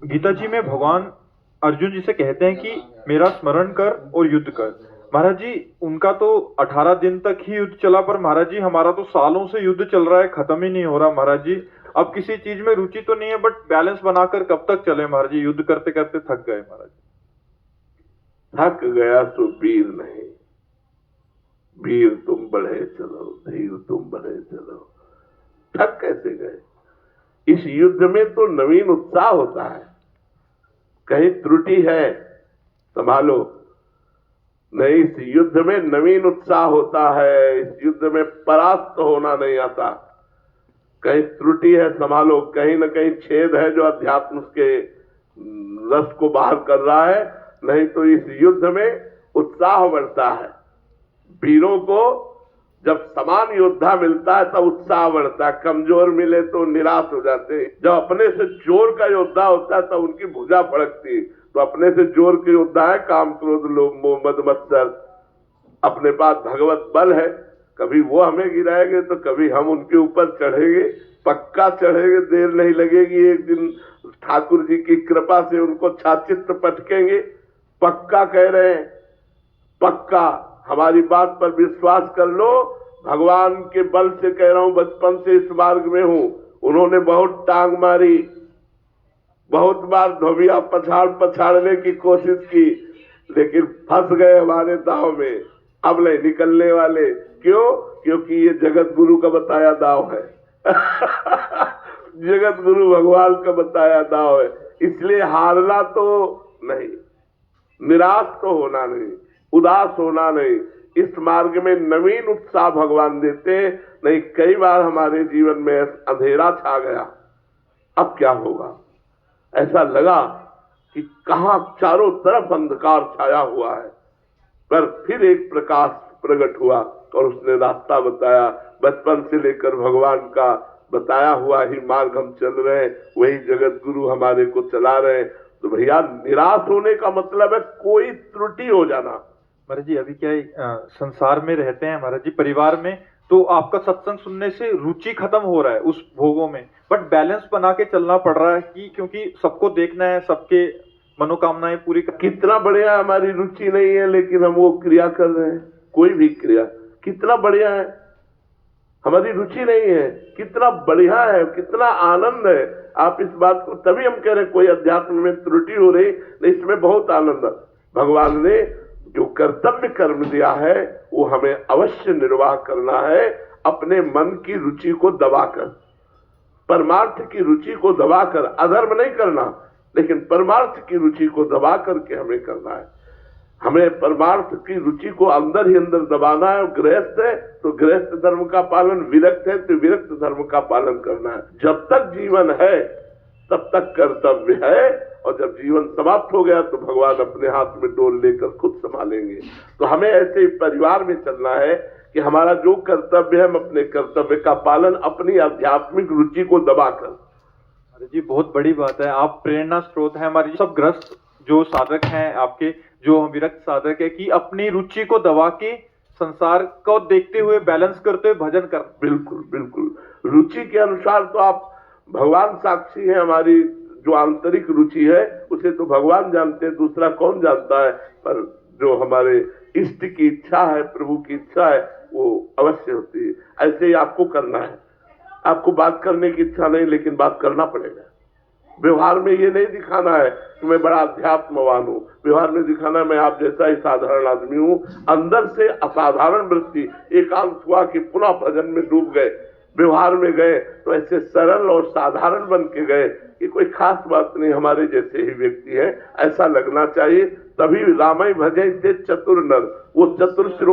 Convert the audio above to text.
गीता जी में भगवान अर्जुन जी से कहते हैं कि मेरा स्मरण कर और युद्ध कर। महाराज जी, उनका तो 18 दिन तक ही युद्ध चला, पर महाराज जी हमारा तो सालों से युद्ध चल रहा है, खत्म ही नहीं हो रहा महाराज जी। अब किसी चीज में रुचि तो नहीं है, बट बैलेंस बनाकर कब तक चले महाराज जी? युद्ध करते करते थक गए महाराज जी। थक गया तो वीर नहीं, वीर तुम बढ़े चलो, धीर तुम बढ़े चलो। थक कैसे गए? इस युद्ध में तो नवीन उत्साह होता है। कहीं त्रुटि है संभालो, नहीं, इस युद्ध में नवीन उत्साह होता है। इस युद्ध में परास्त होना नहीं आता। कहीं त्रुटि है संभालो, कहीं न कहीं छेद है जो अध्यात्म के रस को बाहर कर रहा है। नहीं तो इस युद्ध में उत्साह बढ़ता है। वीरों को जब समान योद्धा मिलता है तब उत्साह बढ़ता है। कमजोर मिले तो निराश हो जाते हैं। जब अपने से जोर का योद्धा होता है तब उनकी भुजा फड़कती है। तो अपने से जोर के योद्धा है काम, क्रोध, लोभ, मोह, मद, मत्सर। अपने पास भगवत बल है, कभी वो हमें गिराएंगे तो कभी हम उनके ऊपर चढ़ेंगे। पक्का चढ़ेंगे, देर नहीं लगेगी। एक दिन ठाकुर जी की कृपा से उनको छाचित्र पटकेंगे। पक्का कह रहे हैं, पक्का हमारी बात पर विश्वास कर लो। भगवान के बल से कह रहा हूं, बचपन से इस मार्ग में हूं। उन्होंने बहुत टांग मारी, बहुत बार धोबिया पछाड़ने की कोशिश की, लेकिन फंस गए हमारे दाव में। अब नहीं निकलने वाले। क्यों? क्योंकि ये जगत गुरु का बताया दाव है। जगत गुरु भगवान का बताया दाव है। इसलिए हारना तो नहीं, निराश तो होना नहीं, उदास होना नहीं। इस मार्ग में नवीन उत्साह भगवान देते। नहीं, कई बार हमारे जीवन में अंधेरा छा गया, अब क्या होगा? ऐसा लगा कि कहां चारों तरफ अंधकार छाया हुआ है, पर फिर एक प्रकाश प्रकट हुआ और उसने रास्ता बताया। बचपन से लेकर भगवान का बताया हुआ ही मार्ग हम चल रहे हैं, वही जगत गुरु हमारे को चला रहे हैं। तो भैया, निराश होने का मतलब है कोई त्रुटि हो जाना। महाराज जी, अभी क्या है, संसार में रहते हैं महाराज जी, परिवार में, तो आपका सत्संग सुनने से रुचि खत्म हो रहा है उस भोगों में, बट बैलेंस बना के चलना पड़ रहा है कि क्योंकि सबको देखना है, सबके मनोकामनाएं पूरी कितना बढ़िया हमारी रुचि नहीं है, लेकिन हम वो क्रिया कर रहे हैं। कोई भी क्रिया कितना बढ़िया है, हमारी रुचि नहीं है, कितना बढ़िया है, कितना आनंद है। आप इस बात को, तभी हम कह रहे हैं कोई अध्यात्म में त्रुटि हो रही, इसमें बहुत आनंद है। भगवान ने जो कर्तव्य कर्म दिया है वो हमें अवश्य निर्वाह करना है, अपने मन की रुचि को दबाकर, परमार्थ की रुचि को दबाकर। अधर्म नहीं करना, लेकिन परमार्थ की रुचि को दबा करके हमें करना है। हमें परमार्थ की रुचि को अंदर ही अंदर दबाना है। गृहस्थ है तो गृहस्थ धर्म का पालन, विरक्त है तो विरक्त धर्म का पालन करना है। जब तक जीवन है तब तक कर्तव्य है, और जब जीवन समाप्त हो गया तो भगवान अपने हाथ में डोर लेकर खुद संभालेंगे। तो हमें ऐसे परिवार में चलना है कि हमारा जो कर्तव्य है, हम अपने कर्तव्य का पालन अपनी आध्यात्मिक रुचि को दबाकर। अरे जी, बहुत बड़ी बात है। आप प्रेरणा स्रोत है हमारी। सब ग्रस्त जो साधक हैं आपके, जो विरक्त साधक है, कि अपनी रुचि को दबा के संसार को देखते हुए, बैलेंस करते हुए भजन कर। बिल्कुल बिल्कुल, रुचि के अनुसार तो आप, भगवान साक्षी है। हमारी जो आंतरिक रुचि है उसे तो भगवान जानते हैं, दूसरा कौन जानता है। पर जो हमारे इष्ट की इच्छा है, प्रभु की इच्छा है, वो अवश्य होती है। ऐसे ही आपको करना है। आपको बात करने की इच्छा नहीं, लेकिन बात करना पड़ेगा। व्यवहार में ये नहीं दिखाना है कि मैं बड़ा अध्यात्मवान हूँ। व्यवहार में दिखाना है मैं आप जैसा ही साधारण आदमी हूँ। अंदर से असाधारण वृत्ति, एकांत हुआ कि पुनः भजन में डूब गए, व्यवहार में गए तो ऐसे सरल और साधारण बन के गए कि कोई खास बात नहीं, हमारे जैसे ही व्यक्ति है, ऐसा लगना चाहिए। तभी रामाय भजे थे चतुर नर, वो चतुर